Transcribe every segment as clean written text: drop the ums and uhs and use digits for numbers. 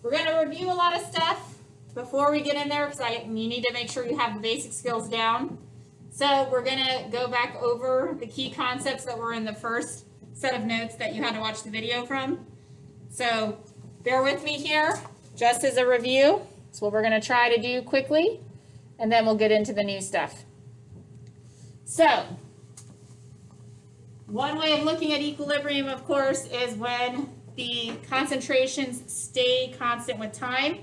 We're going to review a lot of stuff before we get in there because you need to make sure you have the basic skills down. So we're going to go back over the key concepts that were in the first set of notes that you had to watch the video from. So bear with me here just as a review. That's what we're going to try to do quickly, and then we'll get into the new stuff. So one way of looking at equilibrium, of course, is when the concentrations stay constant with time.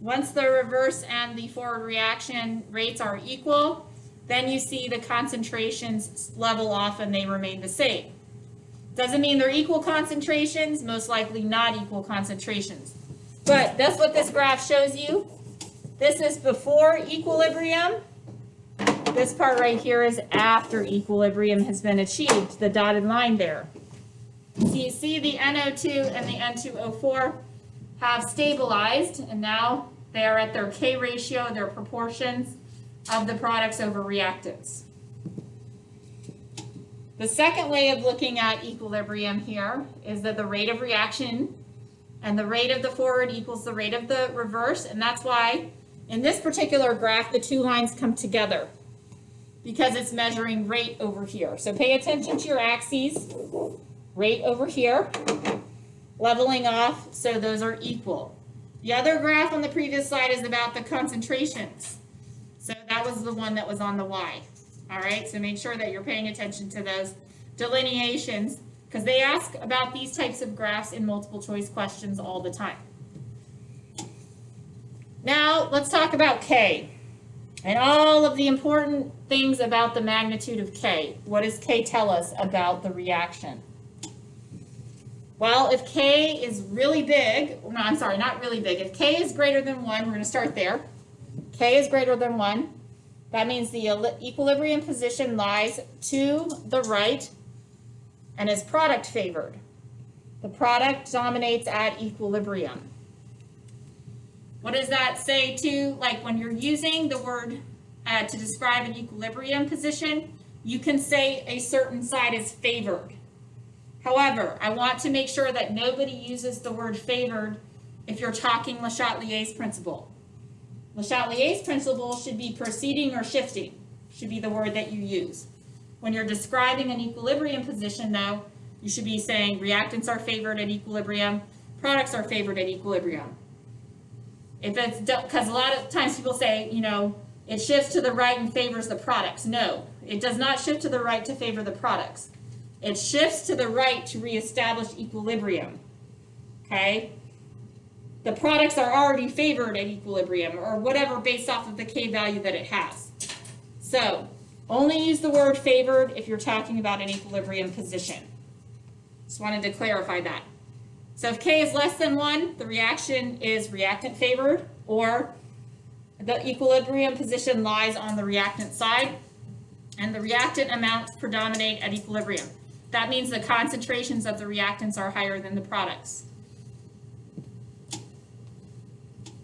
Once the reverse and the forward reaction rates are equal, then you see the concentrations level off and they remain the same. Doesn't mean they're equal concentrations, most likely not equal concentrations. But that's what this graph shows you. This is before equilibrium. This part right here is after equilibrium has been achieved, the dotted line there. So you see the NO2 and the N2O4 have stabilized, and now they are at their K ratio, their proportions of the products over reactants. The second way of looking at equilibrium here is that the rate of reaction and the rate of the forward equals the rate of the reverse, and that's why in this particular graph the two lines come together, because it's measuring rate over here. So pay attention to your axes, rate over here, leveling off, so those are equal. The other graph on the previous slide is about the concentrations. So that was the one that was on the Y. All right, so make sure that you're paying attention to those delineations, because they ask about these types of graphs in multiple choice questions all the time. Now, let's talk about K and all of the important things about the magnitude of K. What does K tell us about the reaction? Well, if K is really big, no, I'm sorry, not really big. If K is greater than 1, we're going to start there. K is greater than 1. That means the equilibrium position lies to the right and is product favored. The product dominates at equilibrium. What does that say to, like when you're using the word to describe an equilibrium position, you can say a certain side is favored. However, I want to make sure that nobody uses the word favored if you're talking Le Chatelier's principle. Le Chatelier's principle should be proceeding or shifting, should be the word that you use. When you're describing an equilibrium position, though, you should be saying reactants are favored at equilibrium, products are favored at equilibrium. If it's, because a lot of times people say, you know, it shifts to the right and favors the products. No, it does not shift to the right to favor the products. It shifts to the right to reestablish equilibrium, okay? The products are already favored at equilibrium or whatever based off of the K value that it has. So only use the word favored if you're talking about an equilibrium position. Just wanted to clarify that. So if K is less than 1, the reaction is reactant favored, or the equilibrium position lies on the reactant side, and the reactant amounts predominate at equilibrium. That means the concentrations of the reactants are higher than the products.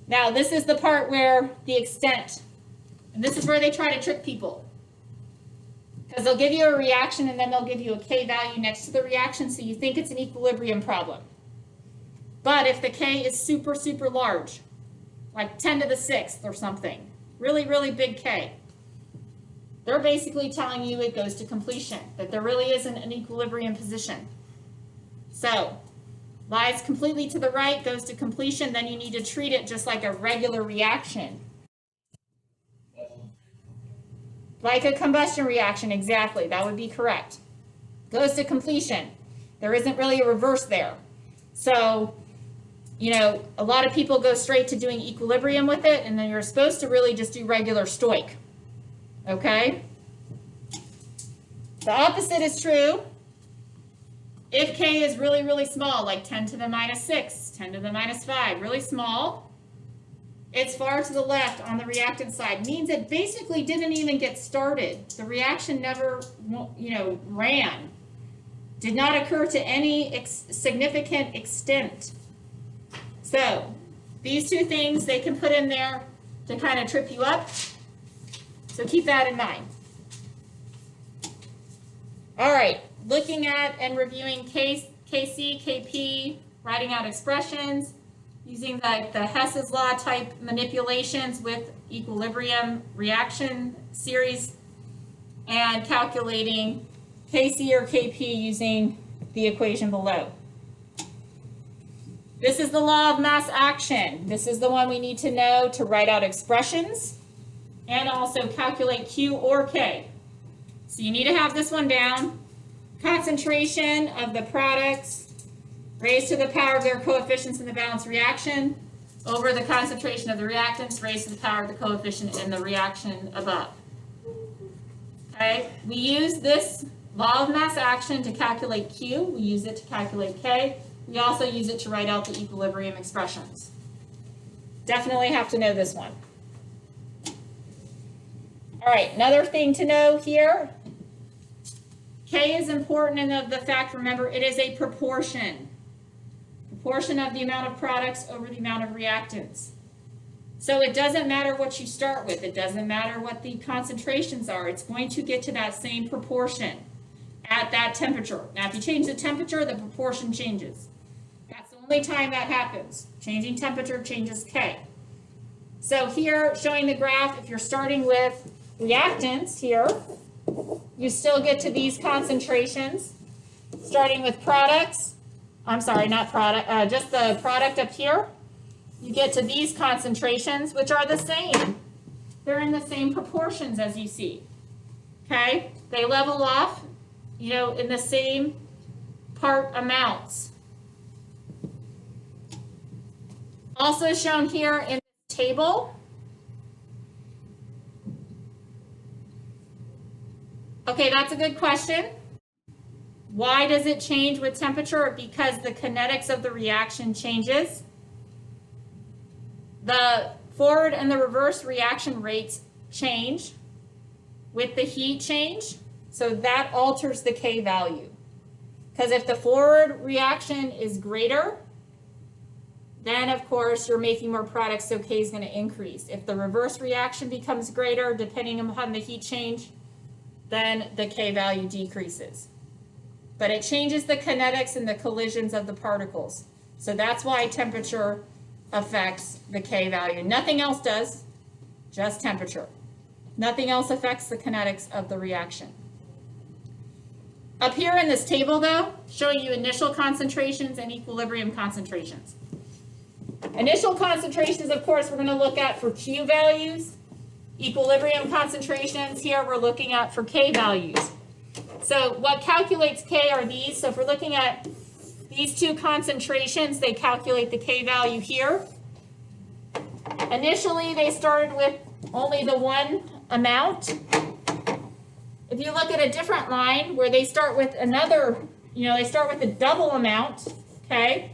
Now, this is the part where the extent, and this is where they try to trick people. Because they'll give you a reaction and then they'll give you a K value next to the reaction, so you think it's an equilibrium problem. But if the K is super, super large, like 10 to the 6th or something, really, really big K, they're basically telling you it goes to completion, that there really isn't an equilibrium position. So, lies completely to the right, goes to completion, then you need to treat it just like a regular reaction. Like a combustion reaction, exactly, that would be correct. Goes to completion. There isn't really a reverse there. So, you know, a lot of people go straight to doing equilibrium with it, and then you're supposed to really just do regular stoich. Okay? The opposite is true. If K is really, really small, like 10 to the minus 6, 10 to the minus 5, really small, it's far to the left on the reactant side. Means it basically didn't even get started. The reaction never, you know, ran. Did not occur to any significant extent. So, these two things they can put in there to kind of trip you up. So keep that in mind. All right, looking at and reviewing KC, KP, writing out expressions. using the Hess's law type manipulations with equilibrium reaction series, and calculating Kc or Kp using the equation below. This is the law of mass action. This is the one we need to know to write out expressions and also calculate Q or K. So you need to have this one down. Concentration of the products raised to the power of their coefficients in the balanced reaction over the concentration of the reactants raised to the power of the coefficient in the reaction above. Okay, we use this law of mass action to calculate Q. We use it to calculate K. We also use it to write out the equilibrium expressions. Definitely have to know this one. All right, another thing to know here. K is important in the fact, remember, it is a proportion. Proportion of the amount of products over the amount of reactants. So it doesn't matter what you start with. It doesn't matter what the concentrations are. It's going to get to that same proportion at that temperature. Now, if you change the temperature, the proportion changes. That's the only time that happens. Changing temperature changes K. So here, showing the graph, if you're starting with reactants here, you still get to these concentrations. Starting with products, I'm sorry, not product, just the product up here, you get to these concentrations, which are the same. They're in the same proportions as you see. Okay? They level off, you know, in the same part amounts. Also shown here in the table. Okay, that's a good question. Why does it change with temperature? Because the kinetics of the reaction changes. The forward and the reverse reaction rates change with the heat change, so that alters the K value. Because if the forward reaction is greater, then of course you're making more products, so K is going to increase. If the reverse reaction becomes greater, depending upon the heat change, then the K value decreases. But it changes the kinetics and the collisions of the particles. So that's why temperature affects the K value. Nothing else does, just temperature. Nothing else affects the kinetics of the reaction. Up here in this table, though, showing you initial concentrations and equilibrium concentrations. Initial concentrations, of course, we're going to look at for Q values. Equilibrium concentrations here we're looking at for K values. So what calculates K are these. So if we're looking at these two concentrations, they calculate the K value here. Initially, they started with only the one amount. If you look at a different line where they start with another, they start with a double amount, okay?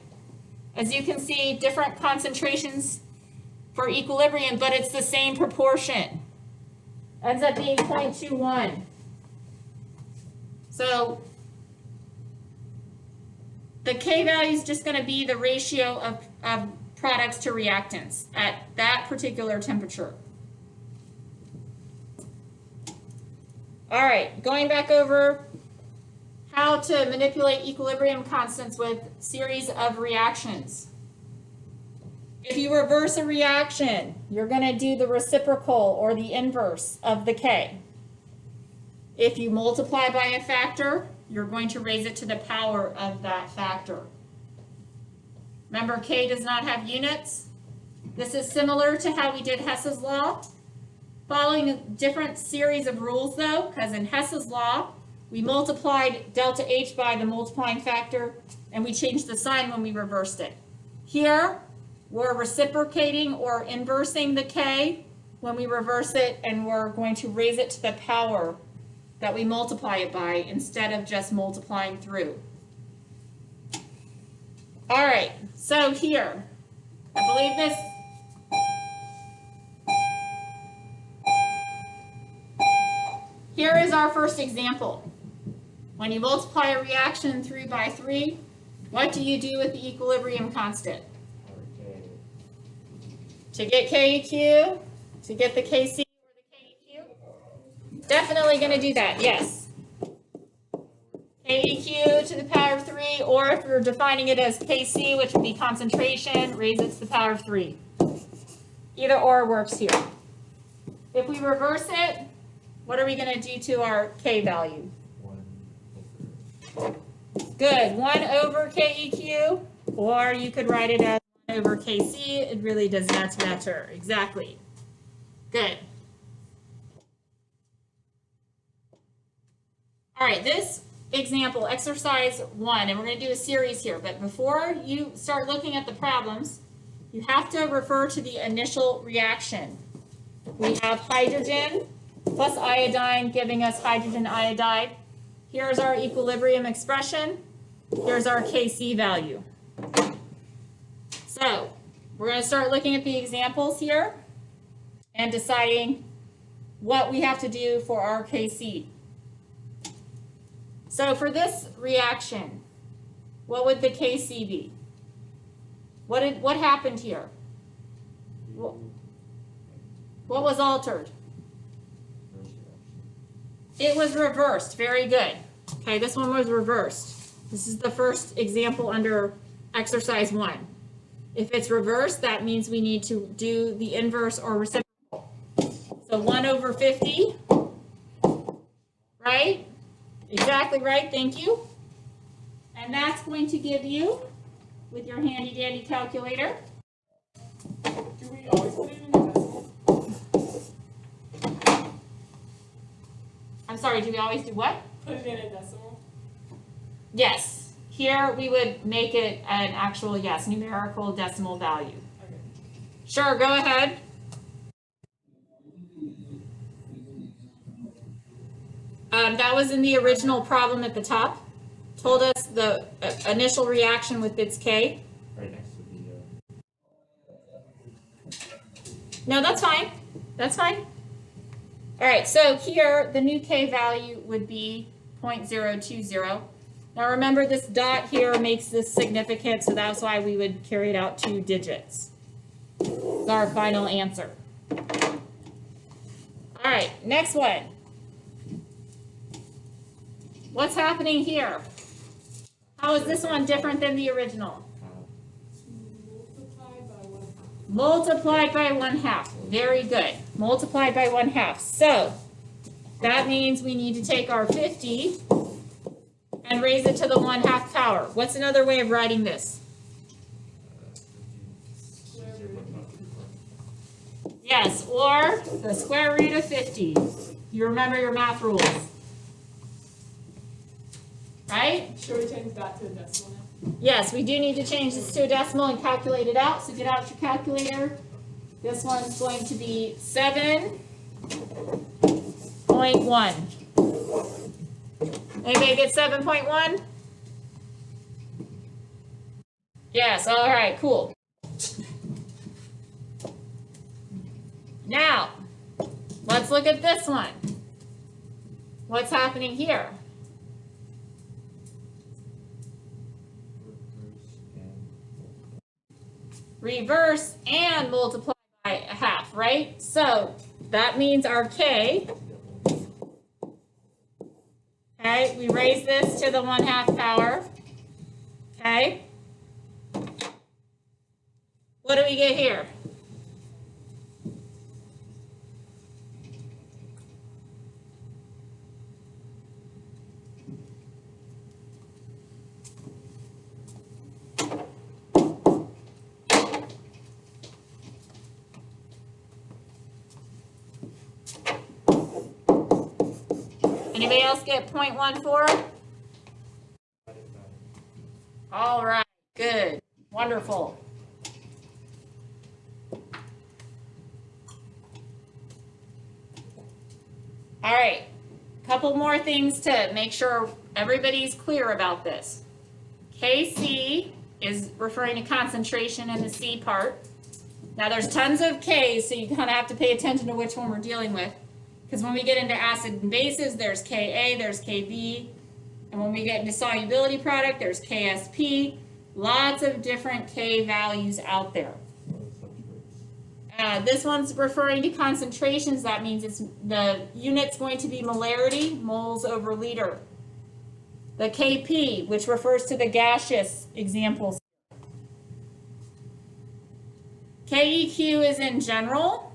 As you can see, different concentrations for equilibrium, but it's the same proportion. Ends up being 0.21. So the K value is just going to be the ratio of products to reactants at that particular temperature. All right, going back over how to manipulate equilibrium constants with series of reactions. If you reverse a reaction, you're going to do the reciprocal or the inverse of the K. If you multiply by a factor, you're going to raise it to the power of that factor. Remember, K does not have units. This is similar to how we did Hess's law. Following a different series of rules, though, because in Hess's law, we multiplied delta H by the multiplying factor, and we changed the sign when we reversed it. Here, we're reciprocating or inversing the K when we reverse it, and we're going to raise it to the power that we multiply it by instead of just multiplying through. All right, so here, I believe this. Here is our first example. When you multiply a reaction 3 by 3, what do you do with the equilibrium constant? To get KEQ, to get the KC or the KEQ? Definitely going to do that, yes. KEQ to the power of 3 or if you're defining it as Kc, which would be concentration, raise it to the power of 3. Either or works here. If we reverse it, what are we going to do to our K value? 1 over. Good, 1 over KEQ, or you could write it as 1 over KC. It really does not matter. Exactly. Good. All right, this example, exercise 1, and we're going to do a series here, but before you start looking at the problems, you have to refer to the initial reaction. We have hydrogen plus iodine giving us hydrogen iodide. Here's our equilibrium expression. Here's our Kc value. So we're going to start looking at the examples here and deciding what we have to do for our Kc. So for this reaction, what would the Kc be? What happened here? What was altered? It was reversed. Very good. Okay, this one was reversed. This is the first example under exercise 1. If it's reversed, that means we need to do the inverse or reciprocal. So 1 over 50, right? Exactly right, thank you. And that's going to give you, with your handy dandy calculator. Do we always put it in a decimal? I'm sorry, do we always do what? Put it in a decimal? Yes. Here we would make it an actual, yes, numerical decimal value. Okay. Sure, go ahead. That was in the original problem at the top. Told us the initial reaction with its K. Right next to the. No, that's fine. That's fine. All right, so here the new K value would be 0.020. Now remember, this dot here makes this significant, so that's why we would carry it out 2 digits. It's our final answer. All right, next one. What's happening here? How is this one different than the original? Multiplied by 1/2. Multiplied by 1/2. Very good. Multiplied by 1/2. So that means we need to take our 50 and raise it to the 1/2 power. What's another way of writing this? Yes, or the square root of 50. You remember your math rules. Right? Should we change that to a decimal now? Yes, we do need to change this to a decimal and calculate it out. So get out your calculator. This one's going to be 7.1. Anybody get 7.1? Yes, all right, cool. Now, let's look at this one. What's happening here? Reverse and multiply by 1/2, right? So that means our K, okay, we raise this to the 1/2 power, okay? What do we get here? Anybody else get 0.14? All right, good, wonderful. All right, couple more things to make sure everybody's clear about this. Kc is referring to concentration in the C part. Now there's tons of K's, so you kind of have to pay attention to which one we're dealing with. Because when we get into acid and bases, there's Ka, there's Kb, and when we get into solubility product, there's Ksp. Lots of different K values out there. This one's referring to concentrations. That means it's the unit's going to be molarity, moles over liter. the Kp, which refers to the gaseous examples. KEQ is in general,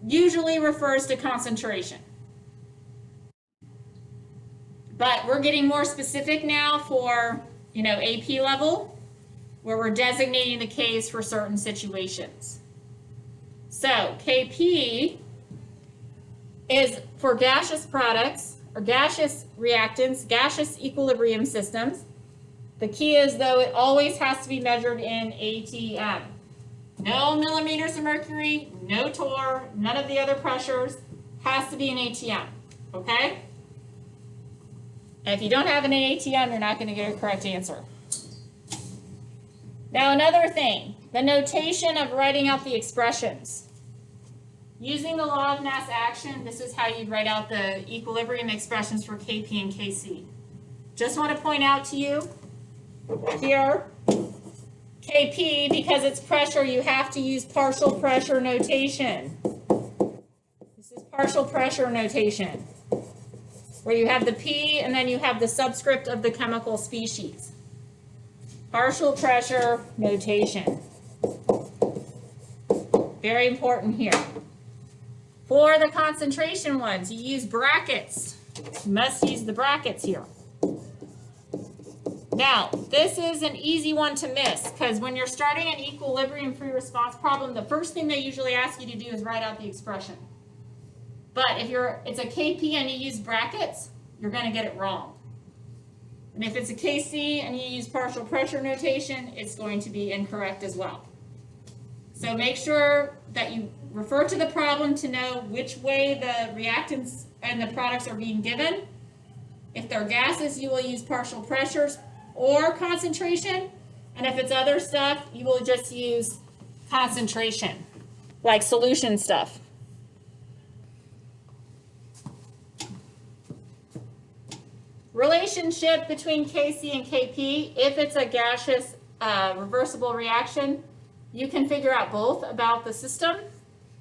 usually refers to concentration. But we're getting more specific now for, AP level, where we're designating the Ks for certain situations. So Kp is for gaseous products or gaseous reactants, gaseous equilibrium systems. The key is, though, it always has to be measured in ATM. No millimeters of mercury, no torr, none of the other pressures, has to be in ATM, okay? And if you don't have an ATM, you're not going to get a correct answer. Now another thing, the notation of writing out the expressions. Using the law of mass action, this is how you'd write out the equilibrium expressions for Kp and Kc. Just want to point out to you here, Kp, because it's pressure, you have to use partial pressure notation. This is partial pressure notation, where you have the P and then you have the subscript of the chemical species. Partial pressure notation. Very important here. For the concentration ones, you use brackets. You must use the brackets here. Now, this is an easy one to miss, because when you're starting an equilibrium free response problem, the first thing they usually ask you to do is write out the expression. But if it's a Kp and you use brackets, you're going to get it wrong. And if it's a Kc and you use partial pressure notation, it's going to be incorrect as well. So make sure that you refer to the problem to know which way the reactants and the products are being given. If they're gases, you will use partial pressures or concentration. And if it's other stuff, you will just use concentration, like solution stuff. Relationship between Kc and Kp, if it's a gaseous reversible reaction, you can figure out both about the system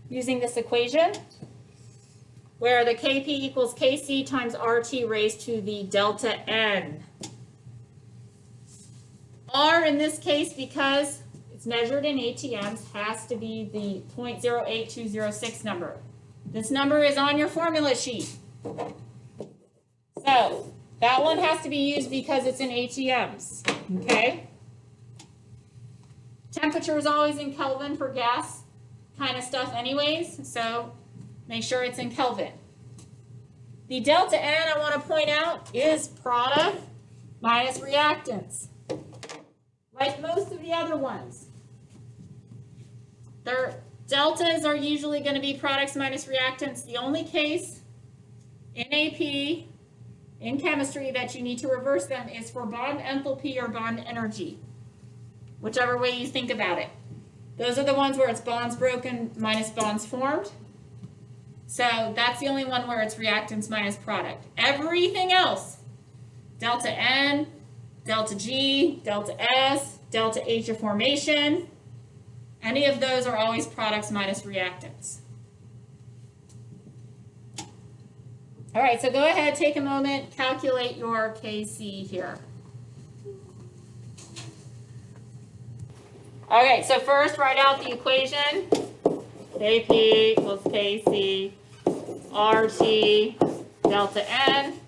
using this equation, where the Kp equals Kc times RT raised to the delta N. R in this case, because it's measured in ATMs, has to be the 0.08206 number. This number is on your formula sheet. So that one has to be used because it's in ATMs, okay? Temperature is always in Kelvin for gas kind of stuff anyways, so make sure it's in Kelvin. The delta N, I want to point out, is product minus reactants, like most of the other ones. Their deltas are usually going to be products minus reactants. The only case in AP, in chemistry, that you need to reverse them is for bond enthalpy or bond energy, whichever way you think about it. Those are the ones where it's bonds broken minus bonds formed. So that's the only one where it's reactants minus product. Everything else, delta N, delta G, delta S, delta H of formation, any of those are always products minus reactants. All right, so go ahead, take a moment, calculate your Kc here. Okay, so first write out the equation. Kp equals Kc, RT, delta N.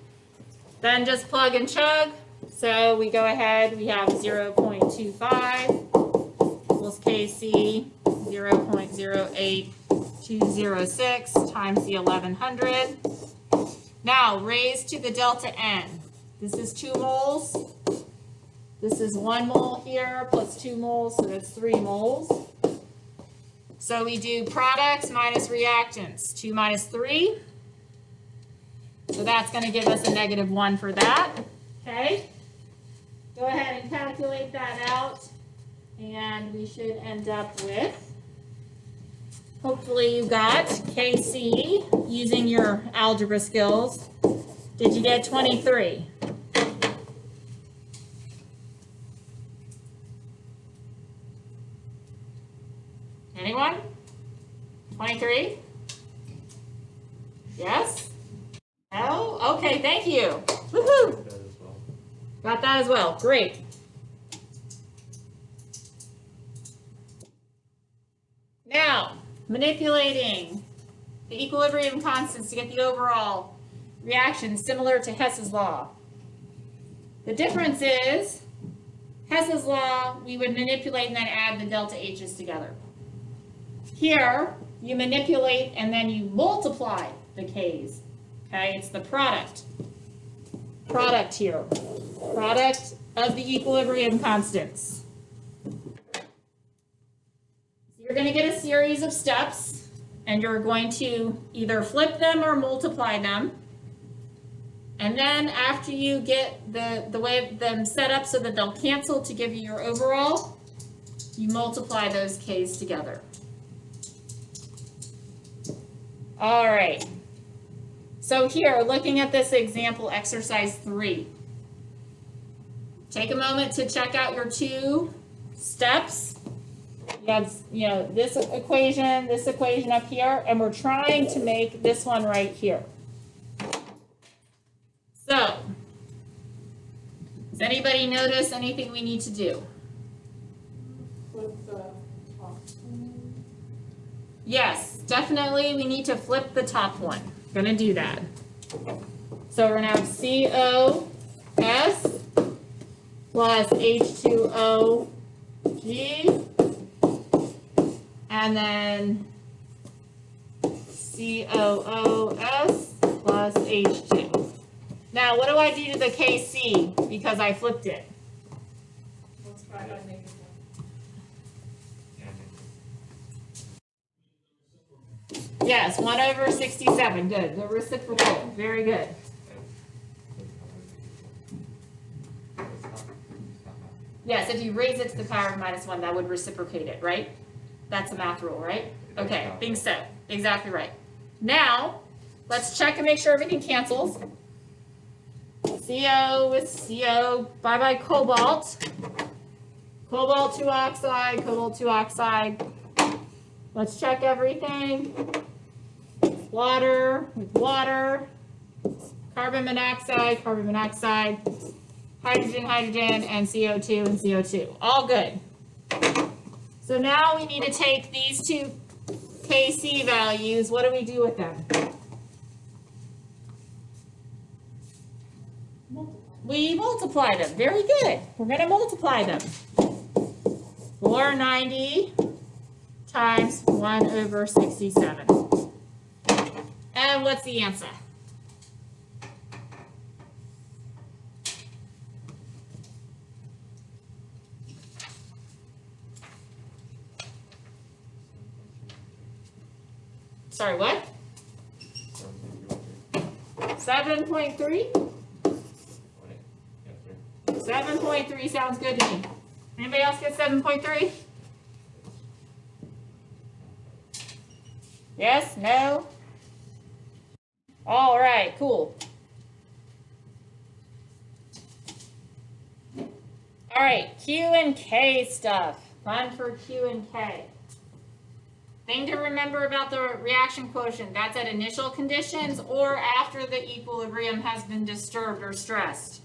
Then just plug and chug. So we go ahead, we have 0.25 equals Kc, 0.08206 times the 1100. Now, raise to the delta N. This is 2 moles. This is 1 mole here plus 2 moles, so that's 3 moles. So we do products minus reactants, 2 minus 3. So that's going to give us a -1 for that. Okay? Go ahead and calculate that out, and we should end up with, hopefully you got Kc using your algebra skills. Did you get 23? Anyone? 23? Yes? No? Okay, thank you. Woohoo! That as well. Got that as well. Great. Now, manipulating the equilibrium constants to get the overall reaction similar to Hess's law. The difference is, Hess's law, we would manipulate and then add the delta H's together. Here, you manipulate and then you multiply the K's. Okay, it's the product. Product here. Product of the equilibrium constants. You're going to get a series of steps, and you're going to either flip them or multiply them. And then after you get the way of them set up so that they'll cancel to give you your overall, you multiply those K's together. All right. So here, looking at this example, exercise 3. Take a moment to check out your 2 steps. You have, this equation up here, and we're trying to make this one right here. So, does anybody notice anything we need to do? Flip the top. Yes, definitely we need to flip the top one. Gonna do that. So we're gonna have COS plus H2OG, and then COOS plus H2. Now, what do I do to the KC because I flipped it? Let's try that negative one. Yes, 1/67. Good. The reciprocal. Very good. Yes, if you raise it to the power of -1, that would reciprocate it, right? That's the math rule, right? Okay, think so. Exactly right. Now, let's check and make sure everything cancels. CO with CO, bye-bye cobalt. Cobalt 2 oxide, cobalt 2 oxide. Let's check everything. Water with water. Carbon monoxide, carbon monoxide. Hydrogen, hydrogen, and CO2 and CO2. All good. So now we need to take these 2 Kc values. What do we do with them? We multiply them. Very good. We're going to multiply them. 490 times 1/67. And what's the answer? Sorry, what? 7.3? 7.3 sounds good to me. Anybody else get 7.3? Yes? No? All right, cool. All right, Q and K stuff. Fun for Q and K. Thing to remember about the reaction quotient, that's at initial conditions or after the equilibrium has been disturbed or stressed.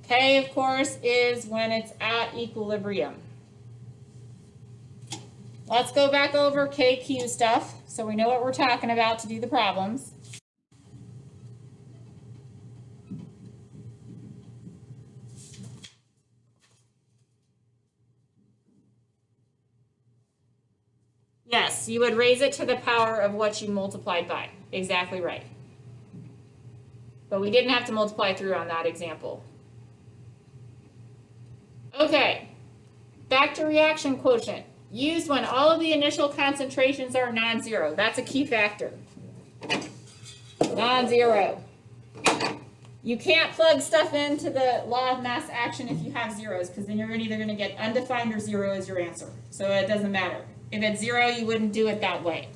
K, of course, is when it's at equilibrium. Let's go back over KQ stuff so we know what we're talking about to do the problems. Yes, you would raise it to the power of what you multiplied by. Exactly right. But we didn't have to multiply through on that example. Okay, back to reaction quotient. Used when all of the initial concentrations are non-zero. That's a key factor. Non-zero. You can't plug stuff into the law of mass action if you have zeros, because then you're either going to get undefined or zero as your answer. So it doesn't matter. If it's zero, you wouldn't do it that way.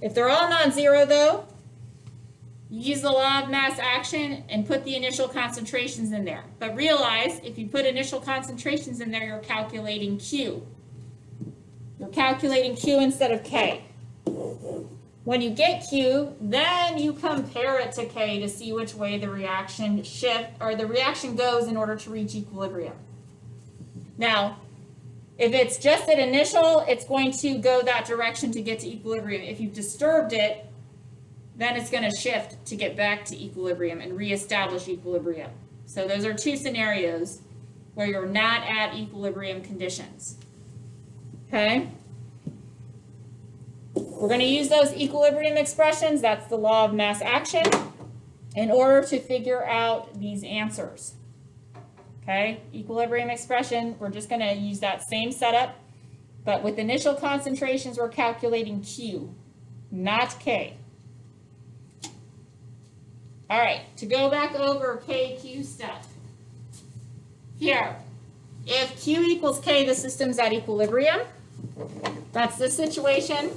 If they're all non-zero, though, you use the law of mass action and put the initial concentrations in there. But realize, if you put initial concentrations in there, you're calculating Q. You're calculating Q instead of K. When you get Q, then you compare it to K to see which way the reaction goes in order to reach equilibrium. Now, if it's just at initial, it's going to go that direction to get to equilibrium. If you've disturbed it, then it's going to shift to get back to equilibrium and reestablish equilibrium. So those are two scenarios where you're not at equilibrium conditions. Okay? We're going to use those equilibrium expressions, that's the law of mass action, in order to figure out these answers. Okay? Equilibrium expression, we're just going to use that same setup, but with initial concentrations, we're calculating Q, not K. All right, to go back over KQ stuff. Here, if Q equals K, the system's at equilibrium. That's the situation.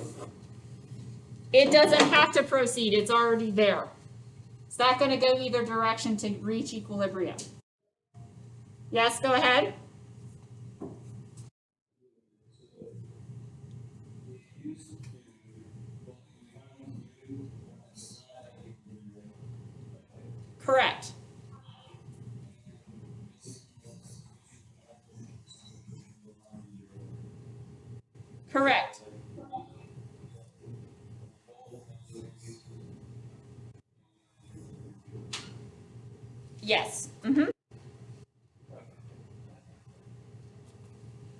It doesn't have to proceed, it's already there. It's not going to go either direction to reach equilibrium. Yes, go ahead. Correct. Correct. Yes.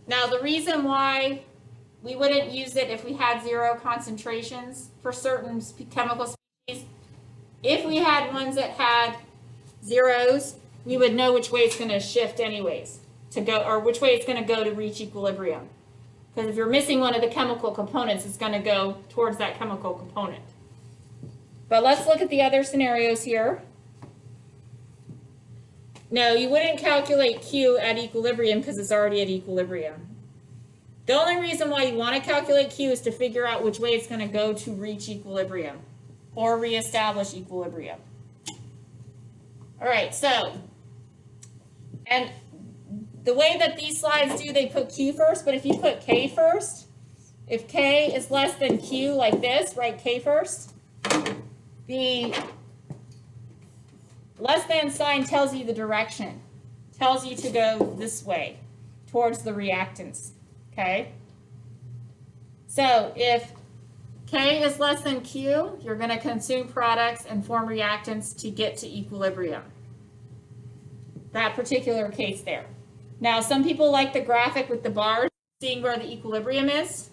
Now, the reason why we wouldn't use it if we had zero concentrations for certain chemical species, if we had ones that had zeros, we would know which way it's going to shift anyways to go, or which way it's going to go to reach equilibrium. Because if you're missing one of the chemical components, it's going to go towards that chemical component. But let's look at the other scenarios here. No, you wouldn't calculate Q at equilibrium because it's already at equilibrium. The only reason why you want to calculate Q is to figure out which way it's going to go to reach equilibrium or reestablish equilibrium. All right, so, and the way that these slides do, they put Q first, but if you put K first, if K is less than Q like this, write K first, the less than sign tells you the direction, tells you to go this way towards the reactants, okay? So if K is less than Q, you're going to consume products and form reactants to get to equilibrium. That particular case there. Now, some people like the graphic with the bars, seeing where the equilibrium is.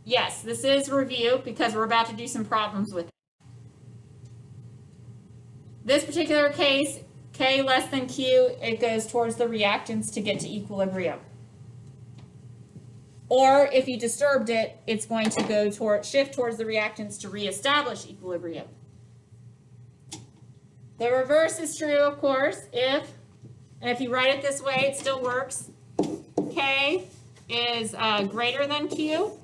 Yes, this is review because we're about to do some problems with it. This particular case, K less than Q, it goes towards the reactants to get to equilibrium. Or if you disturbed it, it's going to go shift towards the reactants to reestablish equilibrium. The reverse is true, of course, and if you write it this way, it still works. K is greater than Q.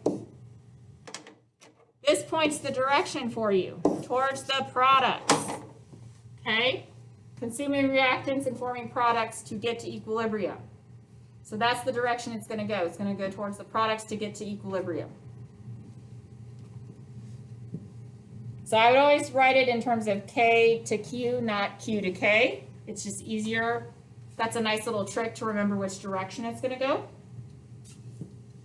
This points the direction for you towards the products. Okay? Consuming reactants and forming products to get to equilibrium. So that's the direction it's going to go. It's going to go towards the products to get to equilibrium. So I would always write it in terms of K to Q, not Q to K. It's just easier. That's a nice little trick to remember which direction it's going to go.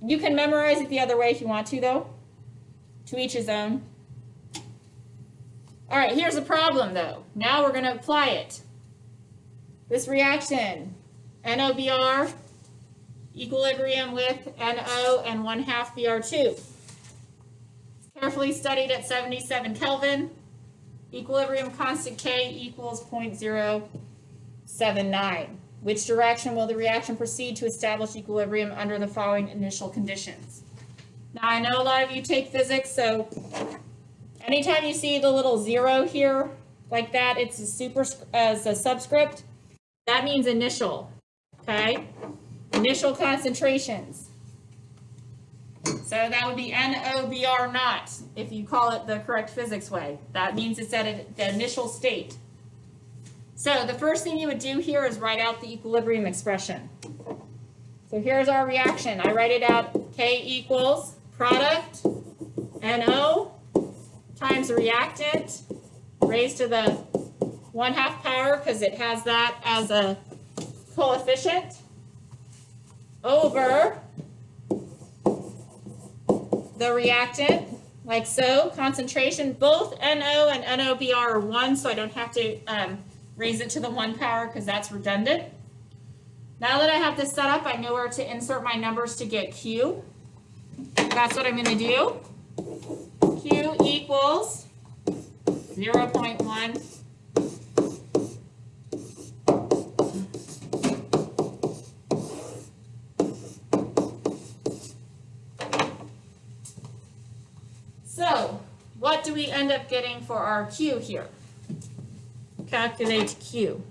You can memorize it the other way if you want to, though. To each his own. All right, here's a problem, though. Now we're going to apply it. This reaction, NOBr, equilibrium with NO and 1/2 Br2. Carefully studied at 77 Kelvin. Equilibrium constant K equals 0.079. Which direction will the reaction proceed to establish equilibrium under the following initial conditions? Now, I know a lot of you take physics, so anytime you see the little 0 here, like that, it's a subscript. That means initial, okay? Initial concentrations. So that would be NOBr naught, if you call it the correct physics way. That means it's at the initial state. So the first thing you would do here is write out the equilibrium expression. So here's our reaction. I write it out, K equals product, NO, times the reactant, raised to the 1/2 power because it has that as a coefficient, over the reactant, like so. Concentration, both NO and NOBR are 1, so I don't have to raise it to the 1 power because that's redundant. Now that I have this set up, I know where to insert my numbers to get Q. That's what I'm going to do. Q equals 0.1. So, what do we end up getting for our Q here? Calculate Q.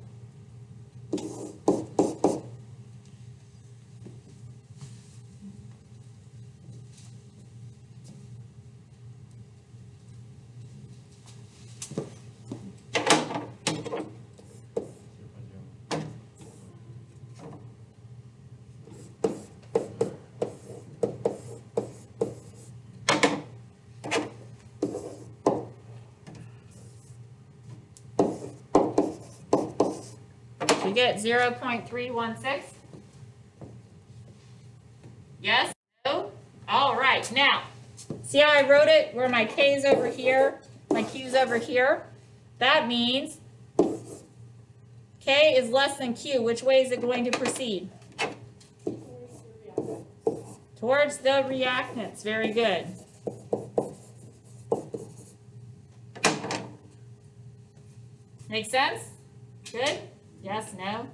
We get 0.316. Yes? No? All right. Now, see how I wrote it where my K's over here, my Q's over here? That means K is less than Q. Which way is it going to proceed? Towards the reactants. Very good. Make sense? Good? Yes, no?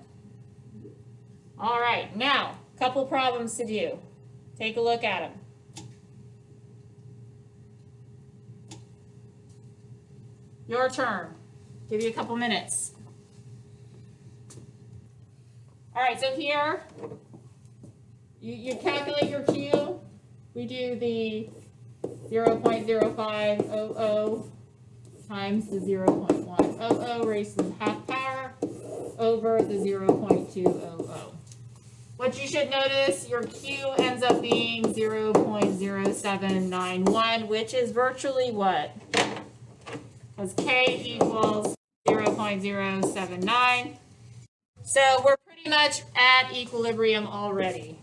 All right, now, a couple problems to do. Take a look at them. Your turn. Give you a couple minutes. All right, so here, you calculate your Q. We do the 0.0500 times the 0.100 raised to the 1/2 power over the 0.200. What you should notice, your Q ends up being 0.0791, which is virtually what? Because K equals 0.079. So we're pretty much at equilibrium already.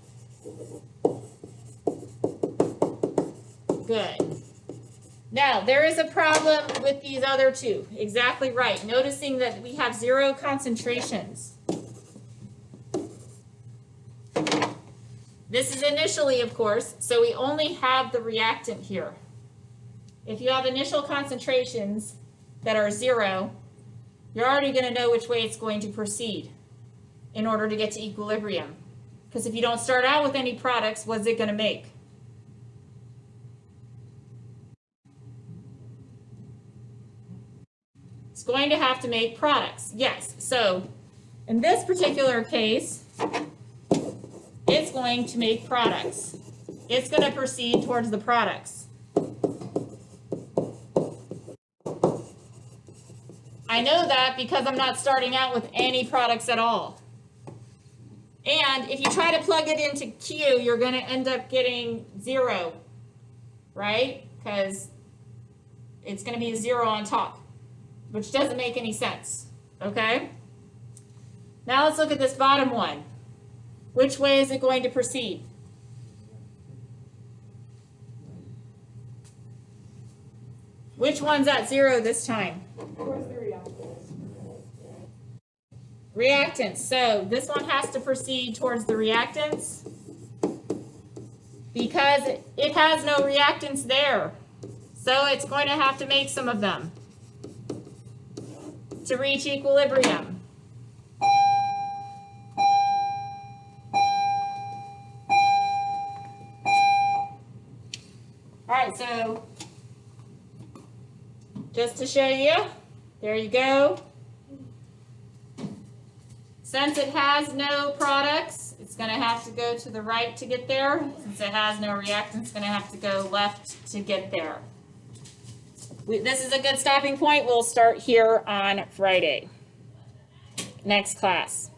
Good. Now, there is a problem with these other two. Exactly right. Noticing that we have 0 concentrations. This is initially, of course, so we only have the reactant here. If you have initial concentrations that are 0, you're already going to know which way it's going to proceed in order to get to equilibrium. Because if you don't start out with any products, what's it going to make? It's going to have to make products. Yes, so in this particular case, it's going to make products. It's going to proceed towards the products. I know that because I'm not starting out with any products at all. And if you try to plug it into Q, you're going to end up getting 0, right? Because it's going to be a 0 on top, which doesn't make any sense, okay? Now let's look at this bottom one. Which way is it going to proceed? Which one's at 0 this time? Towards the reactants. Reactants. So this one has to proceed towards the reactants because it has no reactants there. So it's going to have to make some of them to reach equilibrium. All right, so just to show you, there you go. Since it has no products, it's going to have to go to the right to get there. Since it has no reactants, it's going to have to go left to get there. This is a good stopping point. We'll start here on Friday, next class.